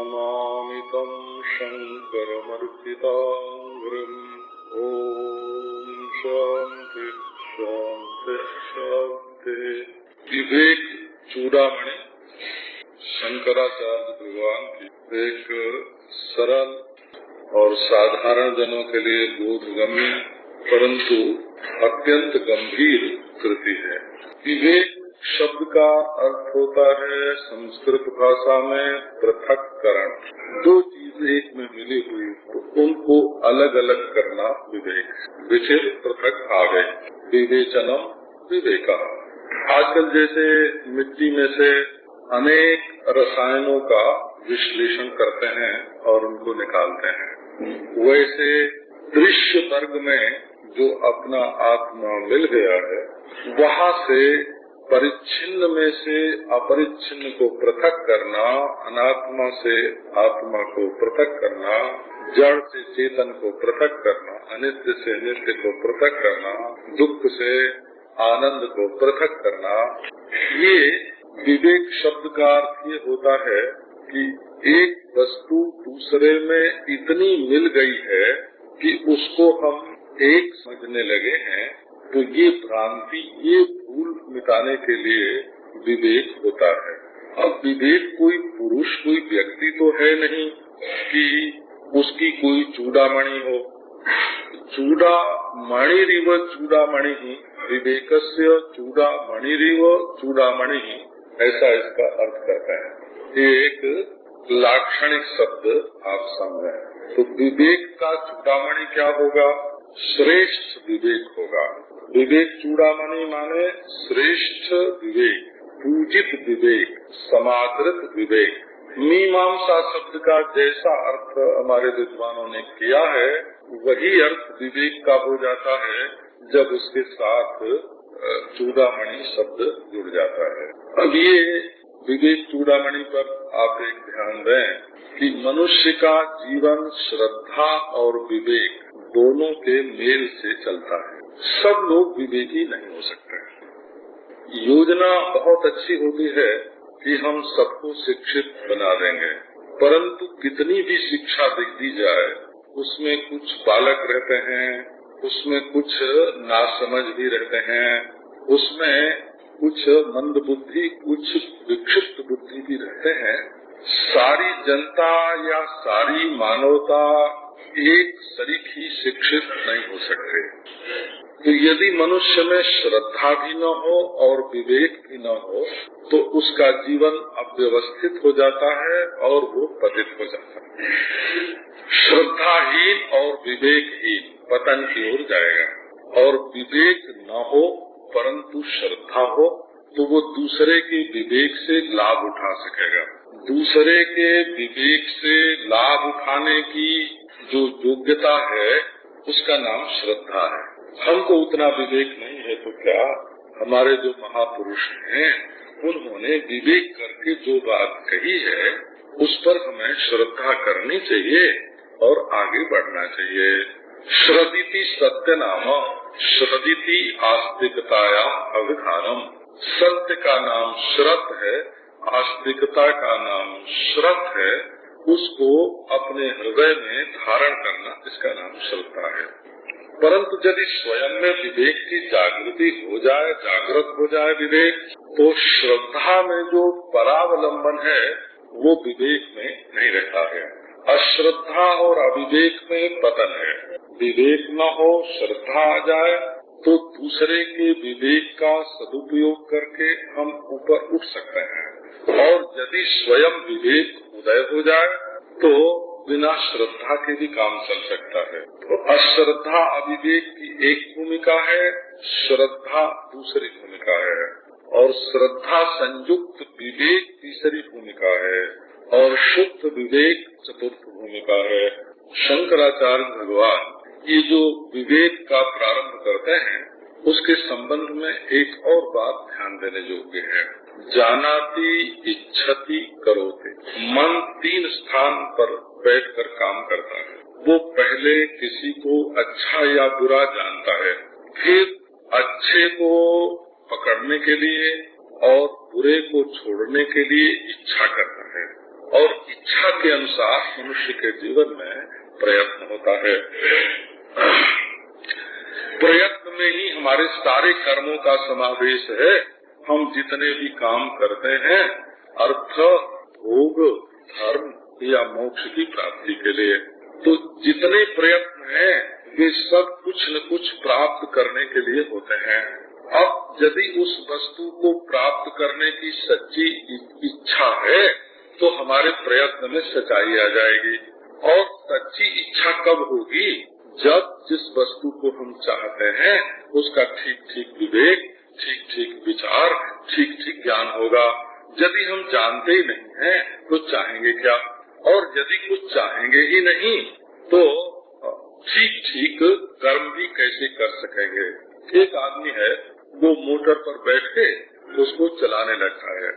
नमामि तं शङ्करमर्पिताङ्घ्रिम्। ॐ शान्ति शान्ति शान्ति। विवेक चूड़ामणि शंकराचार्य भगवान की एक सरल और साधारण जनों के लिए बोधगम्य परंतु अत्यंत गंभीर कृति है। विवेक शब्द का अर्थ होता है संस्कृत भाषा में पृथक्करण। दो चीजें एक में मिली हुई तो उनको अलग अलग करना विवेक। विचिर पृथक भावे विवेचनम विवेका। आजकल जैसे मिट्टी में से अनेक रसायनों का विश्लेषण करते हैं और उनको निकालते हैं, वैसे दृश्य वर्ग में जो अपना आत्मा मिल गया है वहाँ से परिच्छिन्न में से अपरिच्छिन्न को पृथक करना, अनात्मा से आत्मा को पृथक करना, जड़ से चेतन को पृथक करना, अनित्य से नित्य को पृथक करना, दुख से आनंद को पृथक करना, ये विवेक शब्द का अर्थ ये होता है कि एक वस्तु दूसरे में इतनी मिल गई है कि उसको हम एक समझने लगे हैं, तो ये भ्रांति, ये भूल मिटाने के लिए विवेक होता है। अब विवेक कोई पुरुष, कोई व्यक्ति तो है नहीं कि उसकी कोई चूड़ामणि हो। चूड़ामणिरिव चूड़ामणि ही विवेकस्य चूड़ामणिरिव चूड़ामणि ही, ऐसा इसका अर्थ करता है। ये एक लाक्षणिक शब्द आप समझें। तो विवेक का चूड़ामणि क्या होगा? श्रेष्ठ विवेक होगा। विवेक चूड़ामणि माने श्रेष्ठ विवेक, पूजित विवेक, समादृत विवेक। मीमांसा शब्द का जैसा अर्थ हमारे विद्वानों ने किया है वही अर्थ विवेक का हो जाता है जब उसके साथ चूड़ामणि शब्द जुड़ जाता है। अब ये विवेक चूड़ामणि पर आप एक ध्यान दें कि मनुष्य का जीवन श्रद्धा और विवेक दोनों के मेल से चलता है। सब लोग विवेकी नहीं हो सकते। योजना बहुत अच्छी होती है कि हम सबको शिक्षित बना देंगे, परंतु कितनी भी शिक्षा दी जाए उसमें कुछ बालक रहते हैं, उसमें कुछ नासमझ भी रहते हैं, उसमें कुछ मंद बुद्धि, कुछ विक्षिप्त बुद्धि भी रहते हैं। सारी जनता या सारी मानवता एक सरीखी शिक्षित नहीं हो सकते। तो यदि मनुष्य में श्रद्धा भी न हो और विवेक भी न हो तो उसका जीवन अव्यवस्थित हो जाता है और वो पतित हो जाता है। श्रद्धाहीन और विवेकहीन पतन की ओर जाएगा। और विवेक न हो परंतु श्रद्धा हो तो वो दूसरे के विवेक से लाभ उठा सकेगा। दूसरे के विवेक से लाभ उठाने की जो योग्यता है उसका नाम श्रद्धा है। हमको उतना विवेक नहीं है तो क्या, हमारे जो महापुरुष हैं उन्होंने विवेक करके जो बात कही है उस पर हमें श्रद्धा करनी चाहिए और आगे बढ़ना चाहिए। श्रदिति सत्य नाम श्रदिति आस्तिकताया अविधानम। सत्य का नाम श्रद्ध है, आस्तिकता का नाम श्रद्ध है। उसको अपने हृदय में धारण करना इसका नाम श्रद्धा है। परंतु यदि स्वयं में विवेक की जागृति हो जाए, जागृत हो जाए विवेक, तो श्रद्धा में जो परावलंबन है वो विवेक में नहीं रहता है। अश्रद्धा और अविवेक में पतन है। विवेक न हो, श्रद्धा आ जाए तो दूसरे के विवेक का सदुपयोग करके हम ऊपर उठ सकते हैं। और यदि स्वयं विवेक उदय हो जाए तो बिना श्रद्धा के भी काम चल सकता है। तो अश्रद्धा अविवेक की एक भूमिका है, श्रद्धा दूसरी भूमिका है, और श्रद्धा संयुक्त विवेक तीसरी भूमिका है, और शुद्ध विवेक चतुर्थ भूमिका है। शंकराचार्य भगवान ये जो विवेक का प्रारंभ करते हैं उसके संबंध में एक और बात ध्यान देने योग्य है। जानाति इच्छति करोति। मन 3 स्थान पर बैठकर काम करता है। वो पहले किसी को अच्छा या बुरा जानता है, फिर अच्छे को पकड़ने के लिए और बुरे को छोड़ने के लिए इच्छा करता है, और इच्छा के अनुसार मनुष्य के जीवन में प्रयत्न होता है। प्रयत्न में ही हमारे सारे कर्मों का समावेश है। हम जितने भी काम करते हैं अर्थ, भोग, धर्म या मोक्ष की प्राप्ति के लिए, तो जितने प्रयत्न हैं वे सब कुछ न कुछ प्राप्त करने के लिए होते हैं। अब यदि उस वस्तु को प्राप्त करने की सच्ची इच्छा है तो हमारे प्रयत्न में सच्चाई आ जाएगी। और सच्ची इच्छा कब होगी? जब जिस वस्तु को हम चाहते हैं उसका ठीक ठीक विवेक, ठीक ठीक विचार, ठीक ठीक ज्ञान होगा। यदि हम जानते ही नहीं हैं तो चाहेंगे क्या? और यदि कुछ चाहेंगे ही नहीं तो ठीक ठीक कर्म भी कैसे कर सकेंगे? एक आदमी है, वो मोटर पर बैठ के उसको चलाने लगता है।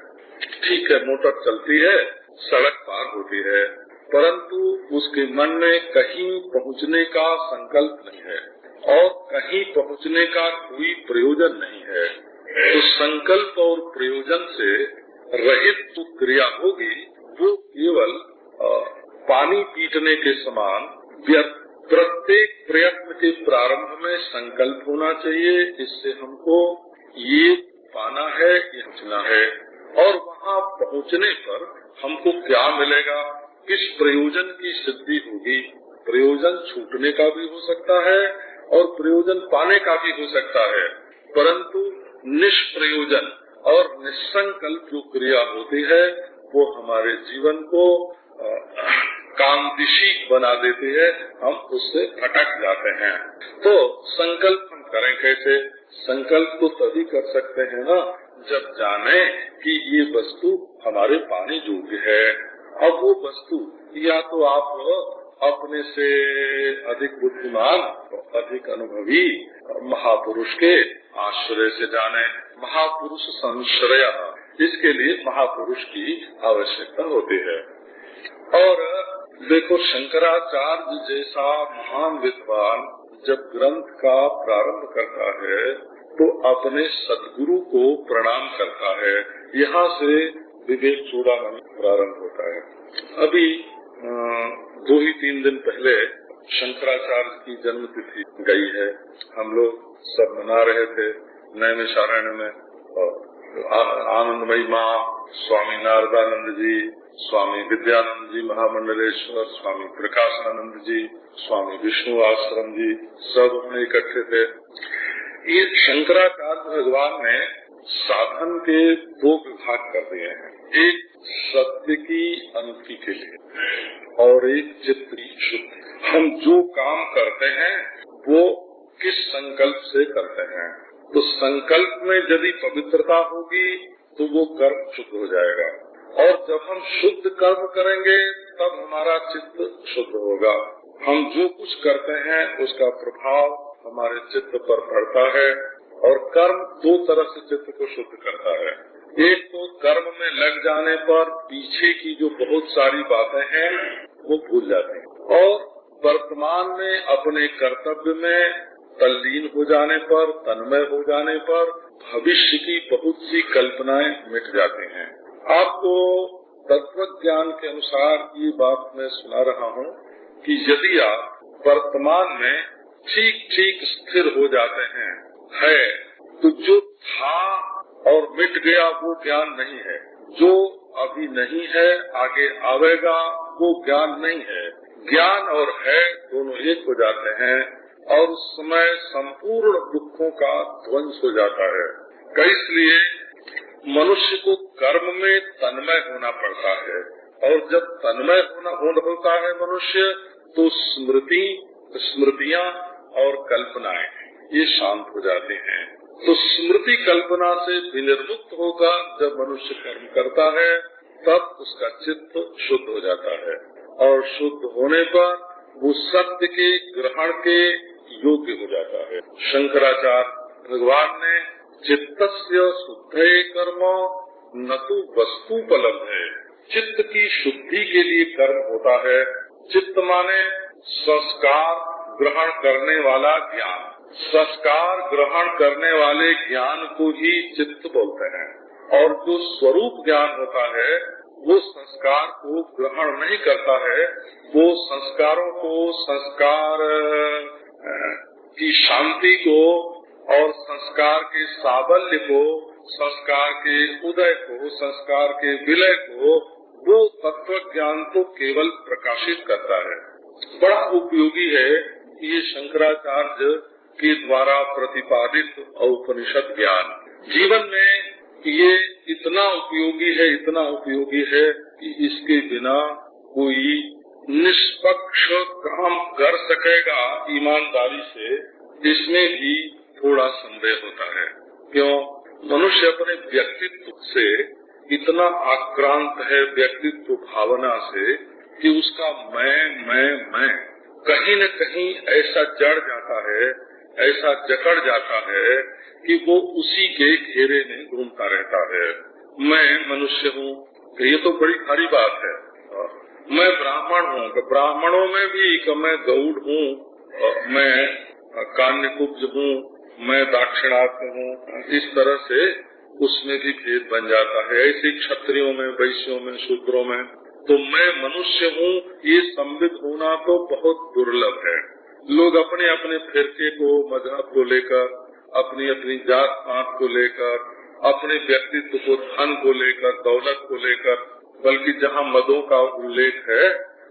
ठीक है, मोटर चलती है, सड़क पार होती है, परंतु उसके मन में कहीं पहुंचने का संकल्प नहीं है और कहीं पहुंचने का कोई प्रयोजन नहीं है। तो संकल्प और प्रयोजन से रहित जो क्रिया होगी वो केवल पानी पीटने के समान व्यर्थ। प्रत्येक प्रयत्न के प्रारंभ में संकल्प होना चाहिए, इससे हमको ये पाना है, ये पहुंचना है। और वहाँ पहुँचने पर हमको क्या मिलेगा, किस प्रयोजन की सिद्धि होगी? प्रयोजन छूटने का भी हो सकता है और प्रयोजन पाने का भी हो सकता है, परंतु निष्प्रयोजन और निसंकल्प जो क्रिया होती है वो हमारे जीवन को कामदिशी बना देती है, हम उससे भटक जाते हैं। तो संकल्प हम करें कैसे? संकल्प तो तभी कर सकते हैं ना जब जाने कि ये वस्तु हमारे पाने योग्य है। अब वो वस्तु या तो आप अपने से अधिक बुद्धिमान, अधिक अनुभवी महापुरुष के आश्रय से जाने। महापुरुष संश्रय, इसके लिए महापुरुष की आवश्यकता होती है। और देखो, शंकराचार्य जैसा महान विद्वान जब ग्रंथ का प्रारंभ करता है तो अपने सद्गुरु को प्रणाम करता है। यहाँ से विवेक चूड़ामणि प्रारंभ होता है। अभी 2-3 दिन पहले शंकराचार्य की जन्म तिथि गई है। हम लोग सब मना रहे थे नैमिषारण्य में। आनंदमयी माँ, स्वामी नारदानंद जी, स्वामी विद्यानंद जी महामंडलेश्वर, स्वामी प्रकाशानंद जी, स्वामी विष्णु आश्रम जी, सब हमने इकट्ठे थे। ये शंकराचार्य भगवान ने साधन के 2 विभाग कर दिए हैं, एक सत्य की अनुक्ति के लिए और एक चित्त की शुद्धि। हम जो काम करते हैं वो किस संकल्प से करते हैं? तो संकल्प में यदि पवित्रता होगी तो वो कर्म शुद्ध हो जाएगा, और जब हम शुद्ध कर्म करेंगे तब हमारा चित्त शुद्ध होगा। हम जो कुछ करते हैं उसका प्रभाव हमारे चित्त पर पड़ता है, और कर्म 2 तरह से चित्त को शुद्ध करता है। एक तो कर्म में लग जाने पर पीछे की जो बहुत सारी बातें हैं वो भूल जाते हैं, और वर्तमान में अपने कर्तव्य में तल्लीन हो जाने पर, तन्मय हो जाने पर भविष्य की बहुत सी कल्पनाएं मिट जाती हैं। आपको तत्व ज्ञान के अनुसार ये बात मैं सुना रहा हूँ कि यदि आप वर्तमान में ठीक ठीक स्थिर हो जाते हैं तो जो था और मिट गया वो ज्ञान नहीं है। जो अभी नहीं है आगे आवेगा वो ज्ञान नहीं है। ज्ञान और है दोनों एक हो जाते हैं और उस समय संपूर्ण दुखों का ध्वंस हो जाता है। इसलिए मनुष्य को कर्म में तन्मय होना पड़ता है, और जब तन्मय होता है मनुष्य तो स्मृतियाँ और कल्पनाएं ये शांत हो जाते हैं। तो स्मृति कल्पना से विनिर्मुक्त होकर जब मनुष्य कर्म करता है तब उसका चित्त शुद्ध हो जाता है, और शुद्ध होने पर वो सत्य के ग्रहण के योग्य हो जाता है। शंकराचार्य भगवान ने चित्तस्य शुद्धे कर्म न तो वस्तुपलब्ध है, चित्त की शुद्धि के लिए कर्म होता है। चित्त माने संस्कार ग्रहण करने वाला ज्ञान। संस्कार ग्रहण करने वाले ज्ञान को ही चित्त बोलते हैं, और जो स्वरूप ज्ञान होता है वो संस्कार को ग्रहण नहीं करता है, वो संस्कारों को, संस्कार की शांति को और संस्कार के साबल्य को, संस्कार के उदय को, संस्कार के विलय को, वो तत्व ज्ञान तो केवल प्रकाशित करता है। बड़ा उपयोगी है ये शंकराचार्य के द्वारा प्रतिपादित औपनिषद ज्ञान। जीवन में ये इतना उपयोगी है, इतना उपयोगी है कि इसके बिना कोई निष्पक्ष काम कर सकेगा ईमानदारी से, इसमें भी थोड़ा संदेह होता है। क्यों? मनुष्य अपने व्यक्तित्व से इतना आक्रांत है, व्यक्तित्व भावना से, कि उसका मैं कहीं न कहीं ऐसा जड़ जाता है, ऐसा जकड़ जाता है कि वो उसी के घेरे में घूमता रहता है। मैं मनुष्य हूँ, ये तो बड़ी भारी बात है। मैं ब्राह्मण हूँ, तो ब्राह्मणों में भी कि मैं गौड़ हूँ, मैं कान्यकुब्ज हूँ, मैं दाक्षिणात्य हूँ, इस तरह से उसमें भी भेद बन जाता है। ऐसे क्षत्रियों में, वैश्यों में, शूद्रों में, तो मैं मनुष्य हूँ ये संबित होना तो बहुत दुर्लभ है। लोग अपने अपने फिरके को, मजहब को लेकर, अपनी अपनी जात पात को लेकर, अपने व्यक्तित्व को, धन को लेकर, दौलत को लेकर, बल्कि जहाँ मदों का उल्लेख है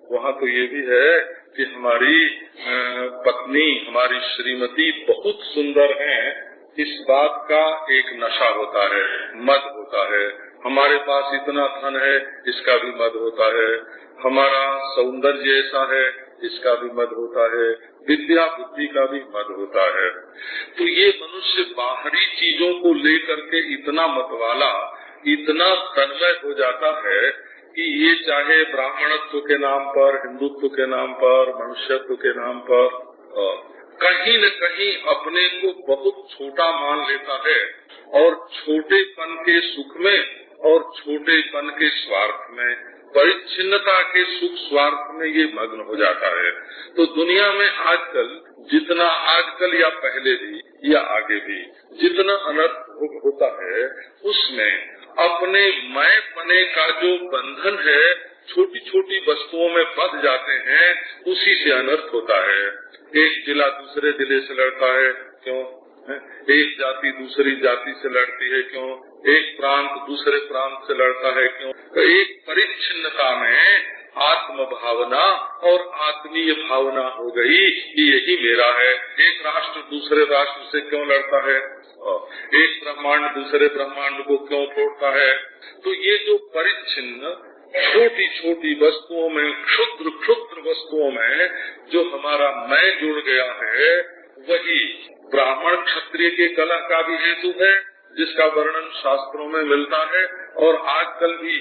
वहाँ तो ये भी है कि हमारी पत्नी, हमारी श्रीमती बहुत सुंदर है, इस बात का एक नशा होता है, मद होता है। हमारे पास इतना धन है, इसका भी मद होता है। हमारा सौंदर्य ऐसा है, इसका भी मद होता है। विद्या बुद्धि का भी मद होता है। तो ये मनुष्य बाहरी चीजों को लेकर के इतना मतवाला, इतना तन्मय हो जाता है कि ये चाहे ब्राह्मणत्व के नाम पर, हिंदुत्व के नाम पर, मनुष्यत्व के नाम पर कहीं न कहीं अपने को बहुत छोटा मान लेता है और छोटेपन के सुख में और छोटेपन के स्वार्थ में, परिच्छिन्नता के सुख स्वार्थ में ये मग्न हो जाता है। तो दुनिया में आजकल या पहले भी या आगे भी जितना अनर्थ होता है, उसमें अपने मैं पने का जो बंधन है, छोटी छोटी वस्तुओं में बंध जाते हैं, उसी से अनर्थ होता है। एक जिला दूसरे जिले से लड़ता है, क्यों? एक जाति दूसरी जाति से लड़ती है, क्यों? एक प्रांत दूसरे प्रांत से लड़ता है, क्यों? तो एक परिच्छिन्नता में आत्म भावना और आत्मीय भावना हो गई कि यही मेरा है। एक राष्ट्र दूसरे राष्ट्र से क्यों लड़ता है? एक ब्रह्मांड दूसरे ब्रह्मांड को क्यों तोड़ता है? तो ये जो परिच्छिन्न छोटी छोटी वस्तुओं में, क्षुद्र क्षुद्र वस्तुओं में जो हमारा मैं जुड़ गया है, वही ब्राह्मण क्षत्रिय के कलह का भी हेतु है, जिसका वर्णन शास्त्रों में मिलता है। और आजकल भी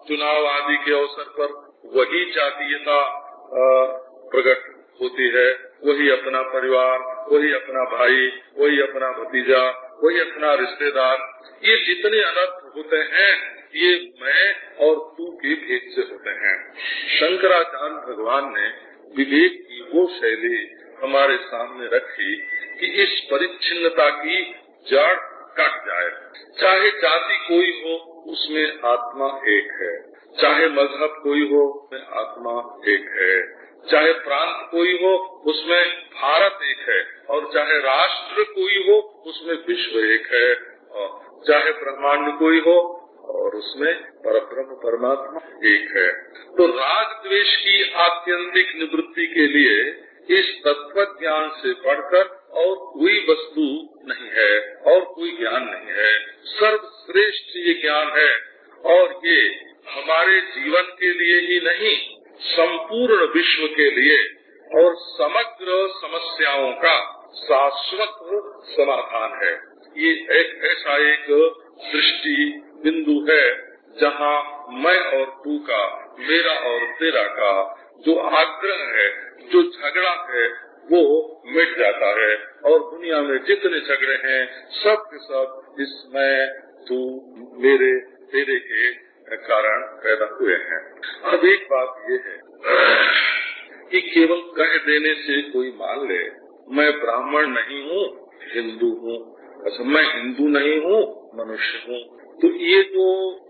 चुनाव आदि के अवसर पर वही जातीयता प्रकट होती है, वही अपना परिवार, वही अपना भाई, वही अपना भतीजा, वही अपना रिश्तेदार। ये जितने अनर्थ होते हैं, ये मैं और तू के भेद से होते हैं। शंकराचार्य भगवान ने विवेक की वो शैली हमारे सामने रखी कि इस परिच्छिन्नता की जड़ कट जाए। चाहे जाति कोई हो, उसमें आत्मा एक है। चाहे मजहब कोई हो, उसमें आत्मा एक है। चाहे प्रांत कोई हो, उसमें भारत एक है। और चाहे राष्ट्र कोई हो, उसमें विश्व एक है। चाहे ब्रह्मांड कोई हो, और उसमें परब्रह्म परमात्मा एक है। तो राग द्वेष की आत्यंतिक निवृत्ति के लिए इस तत्व ज्ञान से बढ़कर और कोई वस्तु नहीं है, और कोई ज्ञान नहीं है। सर्वश्रेष्ठ ये ज्ञान है, और ये हमारे जीवन के लिए ही नहीं, संपूर्ण विश्व के लिए और समग्र समस्याओं का शाश्वत समाधान है। ये एक ऐसा एक दृष्टि बिंदु है जहाँ मैं और तू का, मेरा और तेरा का जो आग्रह है, जो झगड़ा है, वो मिट जाता है। और दुनिया में जितने झगड़े हैं, सब के सब इस मैं, तू, मेरे, तेरे के कारण पैदा हुए हैं। अब एक बात ये है कि केवल कह देने से कोई मान ले, मैं ब्राह्मण नहीं हूँ, हिंदू हूँ। अच्छा, मैं हिंदू नहीं हूँ, मनुष्य हूँ। तो ये जो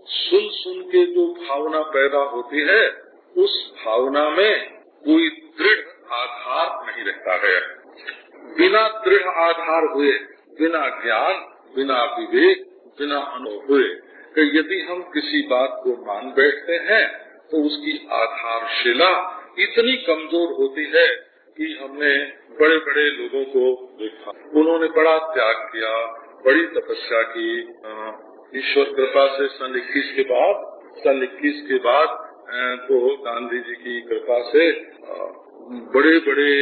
सुन सुन के जो भावना पैदा होती है, उस भावना में कोई दृढ़ आधार नहीं रहता है। बिना दृढ़ आधार हुए, बिना ज्ञान, बिना विवेक, बिना अनुभव हुए, कि यदि हम किसी बात को मान बैठते हैं तो उसकी आधारशिला इतनी कमजोर होती है कि हमने बड़े बड़े लोगों को देखा, उन्होंने बड़ा त्याग किया, बड़ी तपस्या की। ईश्वर कृपा से सन 21 के बाद तो गांधी जी की कृपा से बड़े बड़े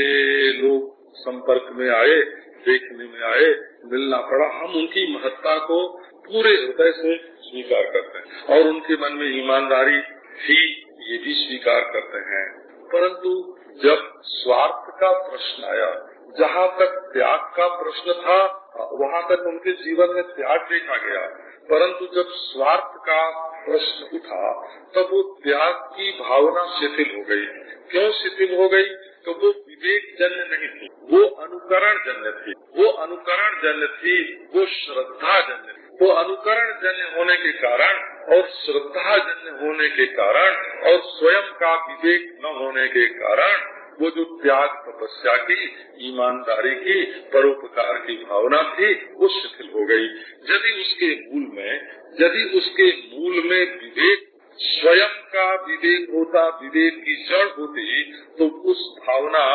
लोग संपर्क में आए, देखने में आए, मिलना पड़ा। हम उनकी महत्ता को पूरे हृदय से स्वीकार करते हैं और उनके मन में ईमानदारी थी, ये भी स्वीकार करते हैं। परंतु जब स्वार्थ का प्रश्न आया, जहाँ तक त्याग का प्रश्न था वहाँ तक उनके जीवन में त्याग देखा गया, परंतु जब स्वार्थ का प्रश्न उठा तब वो त्याग की भावना शिथिल हो गई। क्यों शिथिल हो गई? तो वो विवेक जन्य नहीं थी, वो अनुकरण जन्य थी। वो अनुकरण जन्य थी, वो श्रद्धा जन्य थी। वो अनुकरण जन्य होने के कारण और श्रद्धा जन्य होने के कारण और स्वयं का विवेक न होने के कारण वो जो त्याग, तपस्या की, ईमानदारी की, परोपकार की भावना थी, वो शिथिल हो गई। यदि उसके मूल में विवेक, स्वयं का विवेक होता, विवेक की जड़ होती, तो उस भावना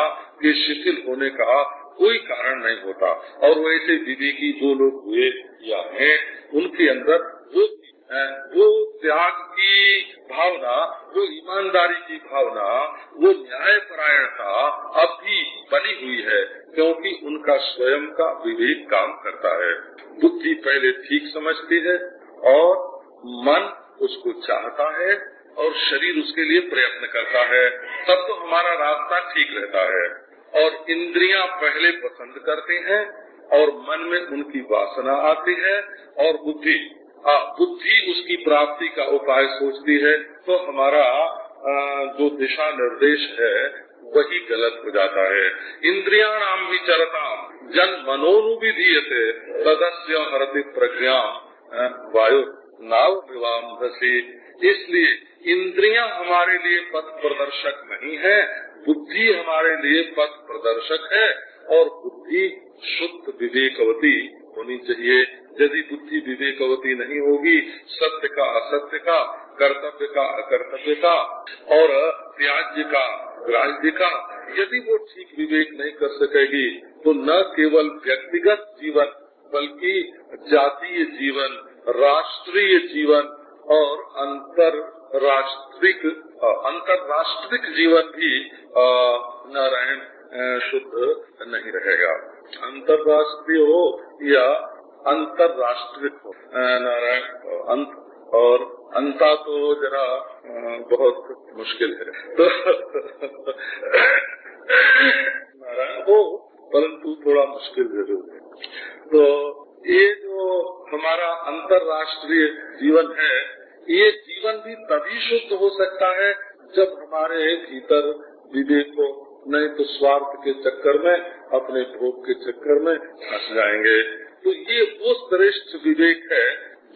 के शिथिल होने का कोई कारण नहीं होता। और वैसे विवेकी जो लोग हुए या हैं, उनके अंदर वो त्याग की भावना, वो ईमानदारी की भावना, वो न्यायपरायणता अब भी बनी हुई है, क्योंकि उनका स्वयं का विवेक काम करता है। बुद्धि पहले ठीक समझती है और मन उसको चाहता है और शरीर उसके लिए प्रयत्न करता है, तब तो हमारा रास्ता ठीक रहता है। और इंद्रियां पहले पसंद करती हैं और मन में उनकी वासना आती है और बुद्धि उसकी प्राप्ति का उपाय सोचती है, तो हमारा जो दिशा निर्देश है वही गलत हो जाता है। इंद्रियाणाम विचरताम जन मनोनुविधीयते तदस्य हरति प्रज्ञा वायु नाव विवाम धसी। इसलिए इंद्रियां हमारे लिए पथ प्रदर्शक नहीं है, बुद्धि हमारे लिए पथ प्रदर्शक है। और बुद्धि शुद्ध विवेकवती होनी चाहिए। यदि बुद्धि विवेकवती नहीं होगी, सत्य का असत्य का, कर्तव्य का अकर्तव्य का और त्याज्य का ग्राह्य का यदि वो ठीक विवेक नहीं कर सकेगी, तो न केवल व्यक्तिगत जीवन बल्कि जातीय जीवन, राष्ट्रीय जीवन और अंतरराष्ट्रिक जीवन भी नारायण शुद्ध नहीं रहेगा। अंतरराष्ट्रीय हो या अंतरराष्ट्रिक हो, नारायण और अंता तो जरा बहुत मुश्किल है, तो नारायण हो परंतु थोड़ा मुश्किल जरूर है। तो ये जो हमारा अंतरराष्ट्रीय जीवन है, ये जीवन भी तभी शुद्ध हो सकता है जब हमारे भीतर विवेक हो, नहीं तो स्वार्थ के चक्कर में, अपने भोग के चक्कर में फंस जाएंगे। तो ये वो श्रेष्ठ विवेक है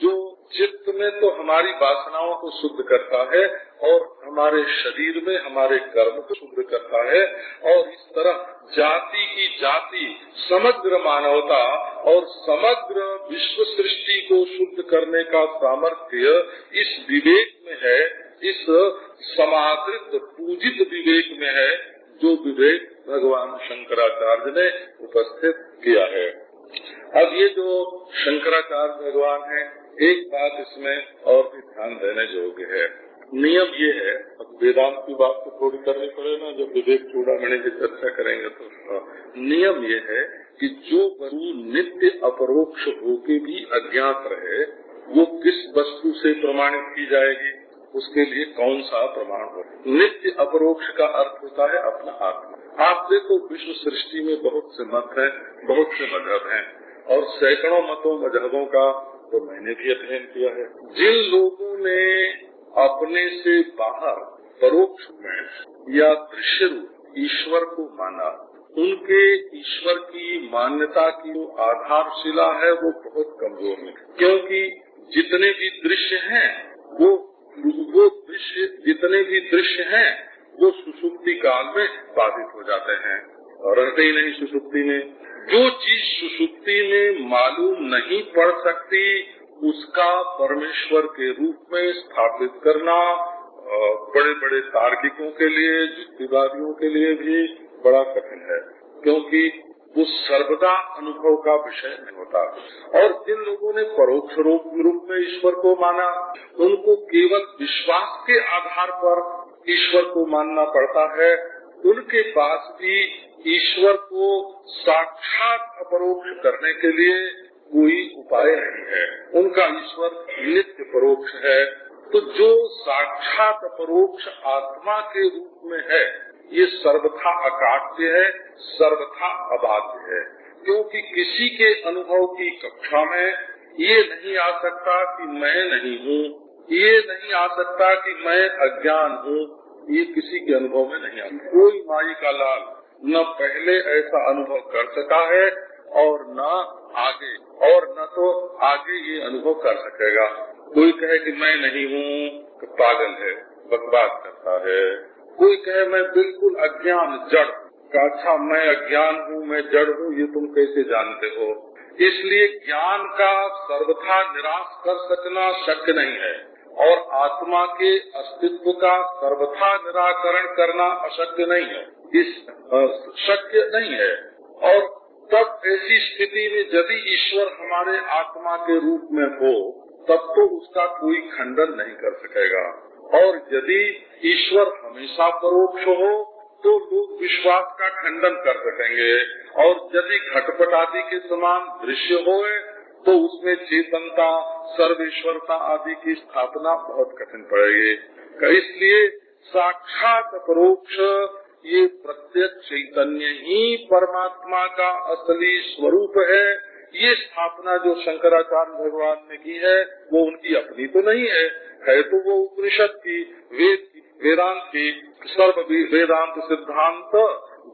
जो चित्त में तो हमारी वासनाओं को शुद्ध करता है और हमारे शरीर में हमारे कर्म को शुद्ध करता है। और इस तरह जाति की जाति, समग्र मानवता और समग्र विश्व सृष्टि को शुद्ध करने का सामर्थ्य इस विवेक में है, इस समादृत पूजित विवेक में है, जो विवेक भगवान शंकराचार्य ने उपस्थित किया है। अब ये जो शंकराचार्य भगवान है, एक बात इसमें और भी ध्यान देने योग्य है। नियम ये है, अब वेदांत की बात तो थोड़ी करनी पड़े ना, जब विवेक चूड़ामणि की चर्चा करेंगे तो नियम ये है कि जो वस्तु नित्य अपरोक्ष होके भी अज्ञात रहे, वो किस वस्तु से प्रमाणित की जाएगी, उसके लिए कौन सा प्रमाण हो। नित्य अपरोक्ष का अर्थ होता है अपना आत्मा। आप देखो विश्व सृष्टि में बहुत से मत हैं, बहुत से मजहब हैं और सैकड़ों मतों मजहबों का तो मैंने भी अध्ययन किया है। जिन लोगों ने अपने से बाहर परोक्ष में या दृश्य रूप ईश्वर को माना, उनके ईश्वर की मान्यता की जो आधारशिला है वो बहुत कमजोर है, क्योंकि जितने भी दृश्य हैं वो दृश्य जितने भी दृश्य हैं वो सुषुप्ति काल में बाधित हो जाते हैं और रहते ही नहीं सुषुप्ति में। जो चीज सुषुप्ति में मालूम नहीं पड़ सकती उसका परमेश्वर के रूप में स्थापित करना बड़े बड़े तार्किकों के लिए, युक्तिवादियों के लिए भी बड़ा कठिन है, क्योंकि वो सर्वदा अनुभव का विषय नहीं होता। और जिन लोगों ने परोक्ष रूप में ईश्वर को माना, उनको केवल विश्वास के आधार पर ईश्वर को मानना पड़ता है। उनके पास भी ईश्वर को साक्षात अपरोक्ष करने के लिए कोई उपाय नहीं है। उनका ईश्वर नित्य परोक्ष है। तो जो साक्षात अपरोक्ष आत्मा के रूप में है, ये सर्वथा अकाट्य है, सर्वथा अबाध्य है। क्योंकि किसी के अनुभव की कक्षा में ये नहीं आ सकता कि मैं नहीं हूँ, ये नहीं आ सकता कि मैं अज्ञान हूँ, ये किसी के अनुभव में नहीं आता। कोई माई का लाल न पहले ऐसा अनुभव कर सका है और न आगे, और न तो आगे ये अनुभव कर सकेगा। कोई कहे कि मैं नहीं हूँ तो पागल है, बकवास करता है। कोई कहे मैं बिल्कुल अज्ञान जड़, अच्छा मैं अज्ञान हूँ, मैं जड़ हूँ, ये तुम कैसे जानते हो? इसलिए ज्ञान का सर्वथा निराश कर सकना शक्य नहीं है और आत्मा के अस्तित्व का सर्वथा निराकरण करना अशक्य नहीं है, शक्य नहीं है। और तब ऐसी स्थिति में यदि ईश्वर हमारे आत्मा के रूप में हो तब तो उसका कोई खंडन नहीं कर सकेगा। और यदि ईश्वर हमेशा परोक्ष हो तो लोग विश्वास का खंडन कर सकेंगे। और यदि घटपट आदि के समान दृश्य होए तो उसमें चेतनता, सर्वेश्वरता आदि की स्थापना बहुत कठिन पड़ेगी। इसलिए साक्षात परोक्ष ये प्रत्यक्ष चैतन्य ही परमात्मा का असली स्वरूप है। ये स्थापना जो शंकराचार्य भगवान ने की है वो उनकी अपनी तो नहीं है तो वो उपनिषद की, वेदांत की, सर्व वेदांत सिद्धांत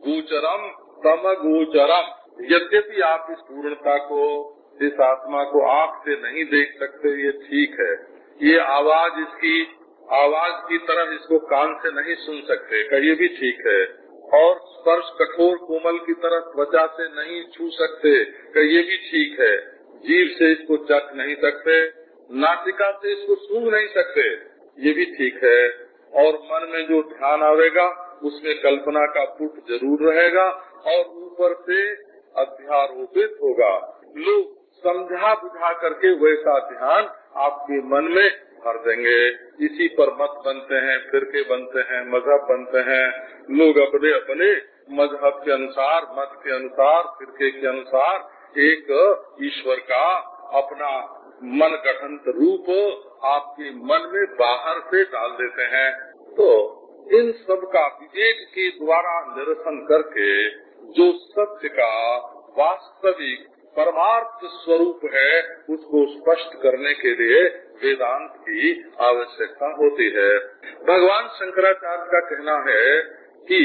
गोचरम तम गोचरम। यद्यपि आप इस पूर्णता को, इस आत्मा को आँख से नहीं देख सकते, ये ठीक है। ये आवाज, इसकी आवाज की तरह इसको कान से नहीं सुन सकते, का ये भी ठीक है। और स्पर्श कठोर कोमल की तरह त्वचा से नहीं छू सकते, का ये भी ठीक है। जीभ से इसको चख नहीं सकते, नासिका से इसको सूंघ नहीं सकते, ये भी ठीक है। और मन में जो ध्यान आवेगा उसमें कल्पना का पुट जरूर रहेगा और ऊपर से अध्यारोपित होगा। लोग समझा बुझा करके वैसा ध्यान आपके मन में भर देंगे। इसी पर मत बनते हैं, फिरके बनते हैं, मजहब बनते हैं। लोग अपने अपने मजहब के अनुसार, मत के अनुसार, फिरके के अनुसार एक ईश्वर का अपना मन गठंत रूप आपके मन में बाहर से डाल देते हैं। तो इन सब का विवेक के द्वारा निरसन करके जो सत्य का वास्तविक परमार्थ स्वरूप है उसको स्पष्ट करने के लिए वेदांत की आवश्यकता होती है। भगवान शंकराचार्य का कहना है कि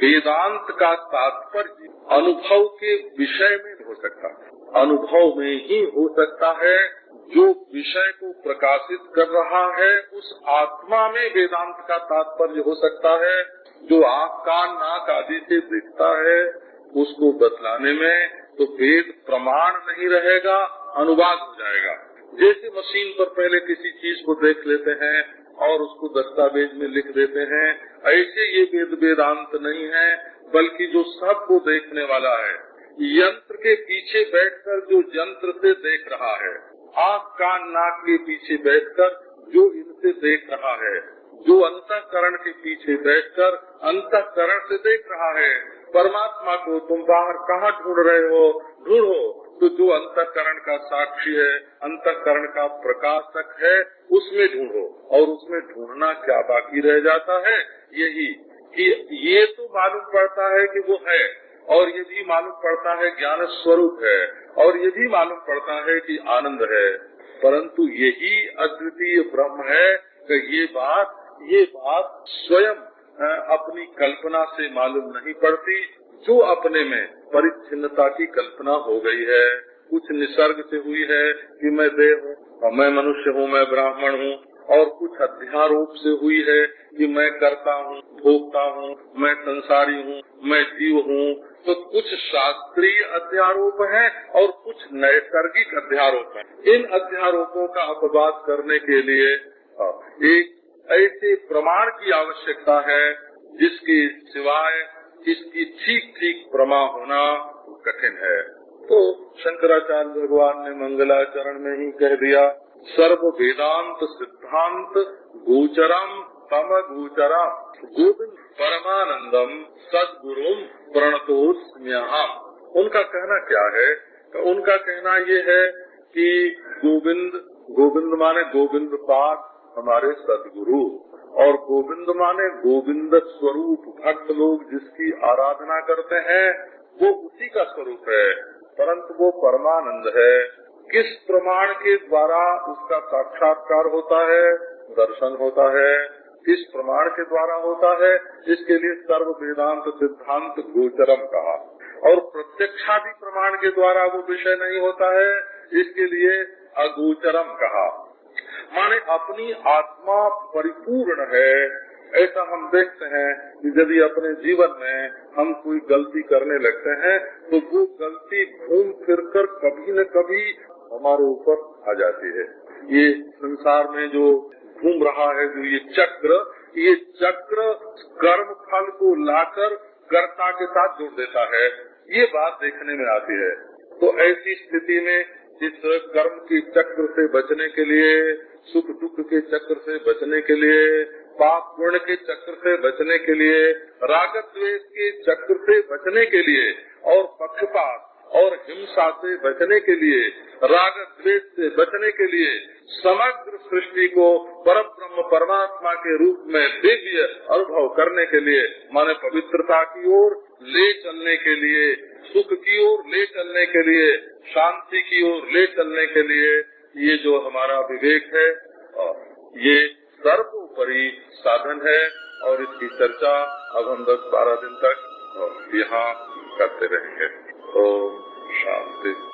वेदांत का तात्पर्य अनुभव के विषय में हो सकता है, अनुभव में ही हो सकता है। जो विषय को प्रकाशित कर रहा है उस आत्मा में वेदांत का तात्पर्य हो सकता है। जो आँख, कान, नाक आदि से दिखता है उसको बतलाने में तो वेद प्रमाण नहीं रहेगा, अनुवाद हो जाएगा। जैसे मशीन पर पहले किसी चीज को देख लेते हैं और उसको दस्तावेज में लिख देते हैं, ऐसे ये वेदांत नहीं है, बल्कि जो सबको देखने वाला है। यंत्र के पीछे बैठकर जो यंत्र से देख रहा है, आँख, कान, नाक के पीछे बैठकर जो इनसे देख रहा है, जो अंतःकरण के पीछे बैठकर अंतःकरण से देख रहा है। परमात्मा को तुम बाहर कहाँ ढूंढ रहे हो? ढूंढो तो जो अंतःकरण का साक्षी है, अंतःकरण का प्रकाशक है, उसमें ढूंढो। और उसमें ढूंढना क्या बाकी रह जाता है? यही कि ये तो मालूम पड़ता है कि वो है, और ये भी मालूम पड़ता है ज्ञान स्वरूप है, और ये भी मालूम पड़ता है कि आनंद है, परंतु यही अद्वितीय ब्रह्म है। कि ये बात स्वयं अपनी कल्पना से मालूम नहीं पड़ती, जो अपने में परिच्छिन्नता की कल्पना हो गई है। कुछ निसर्ग से हुई है कि मैं देह हूँ और मैं मनुष्य हूँ, मैं ब्राह्मण हूँ, और कुछ अध्यारोप से हुई है कि मैं करता हूँ, भोगता हूँ, मैं संसारी हूँ, मैं जीव हूँ। तो कुछ शास्त्रीय अध्यारोप हैं और कुछ नैसर्गिक अध्यारोप हैं। इन अध्यारोपों का अपवाद करने के लिए एक ऐसे प्रमाण की आवश्यकता है जिसके सिवाय इसकी ठीक ठीक प्रमा होना कठिन है। तो शंकराचार्य भगवान ने मंगलाचरण में ही कह दिया, सर्व वेदांत सिद्धांत गोचरम तम गोचरम गोविंद परमानंदम सद्गुरुम प्रणतोस्म्यहम्। उनका कहना क्या है? तो उनका कहना ये है कि गोविंद माने गोविंद पाद हमारे सद्गुरु, और गोविंद माने गोविंद स्वरूप। भक्त लोग जिसकी आराधना करते हैं वो उसी का स्वरूप है, परंतु वो परमानंद है। किस प्रमाण के द्वारा उसका साक्षात्कार होता है, दर्शन होता है? इस प्रमाण के द्वारा होता है। इसके लिए सर्व वेदांत सिद्धांत गोचरम कहा। और प्रत्यक्षादि प्रमाण के द्वारा वो विषय नहीं होता है, इसके लिए अगोचरम कहा। माने अपनी आत्मा परिपूर्ण है। ऐसा हम देखते हैं कि यदि अपने जीवन में हम कोई गलती करने लगते हैं तो वो गलती घूम फिर कर कभी न कभी हमारे ऊपर आ जाती है। ये संसार में जो घूम रहा है, जो ये चक्र कर्म फल को लाकर कर्ता के साथ जोड़ देता है। ये बात देखने में आती है। तो ऐसी स्थिति में इस कर्म के चक्र से बचने के लिए, सुख दुख के चक्र से बचने के लिए, पाप पुण्य के चक्र से बचने के लिए, राग द्वेष के चक्र से बचने के लिए, और पक्षपात और हिंसा से बचने के लिए, राग द्वेष से बचने के लिए, समग्र सृष्टि को परब्रह्म परमात्मा के रूप में दिव्य अनुभव करने के लिए, माने पवित्रता की ओर ले चलने के लिए, सुख की ओर ले चलने के लिए, शांति की ओर ले चलने के लिए, ये जो हमारा विवेक है ये सर्वोपरि साधन है। और इसकी चर्चा अब हम 10-12 दिन तक यहाँ करते रहेंगे। ओम शांति।